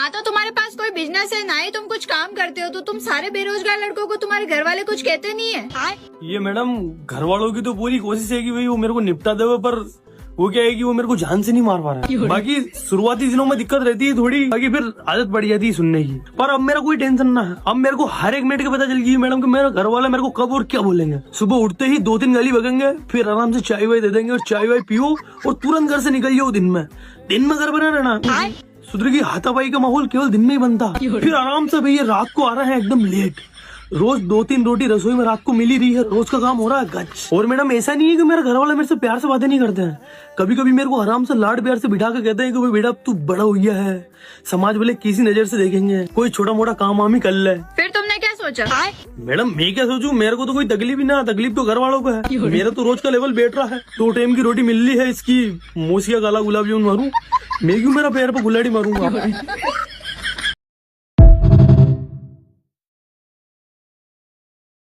हाँ तो तुम्हारे पास कोई बिजनेस है ना ही तुम कुछ काम करते हो, तो तुम सारे बेरोजगार लड़कों को तुम्हारे घर वाले कुछ कहते नहीं है? ये मैडम घर वालों की तो पूरी कोशिश है कि भाई वो मेरे को निपटा दे, पर वो क्या है कि वो मेरे को जान से नहीं मार पा रहा है। बाकी शुरुआती दिनों में दिक्कत रहती है थोड़ी, बाकी फिर आदत पड़ जाती है सुनने की। पर अब मेरा कोई टेंशन ना है, अब मेरे को हर एक मिनट का पता चल गई मैडम कि मेरा घर वाला मेरे को कब और क्या बोलेंगे। सुबह उठते ही 2-3 गाली बगेंगे, फिर आराम से चाय वाय दे देंगे और चाय वाय पियो और तुरंत घर से निकल जाओ। दिन में घर बना रहना। सुधर की हाथापाई का माहौल केवल दिन में ही बनता, फिर आराम से भैया रात को आ रहा है एकदम लेट। रोज 2-3 रोटी रसोई में रात को मिल ही रही है, रोज का काम हो रहा है गच। और मैडम ऐसा नहीं है कि मेरा घर वाला मेरे से प्यार से बातें नहीं करते हैं, कभी कभी मेरे को आराम से लाड प्यार से बिठा के कहते हैं कि भाई बेटा तू बड़ा हो गया है, समाज वाले किसी नजर से देखेंगे, कोई छोटा मोटा काम वाम ही कर ले। फिर तुमने क्या सोचा? मैडम मैं क्या सोचूं, मेरे को तो कोई तकलीफ ही ना, तकलीफ तो घर वालों को है। मेरा तो रोज का लेवल बैठ रहा है, 2 टाइम की रोटी मिल रही है, इसकी मोसिया काला गुलाब जामुन मारूं मैं, क्यों मेरा पैर पे गुलाड़ी मारूंगा।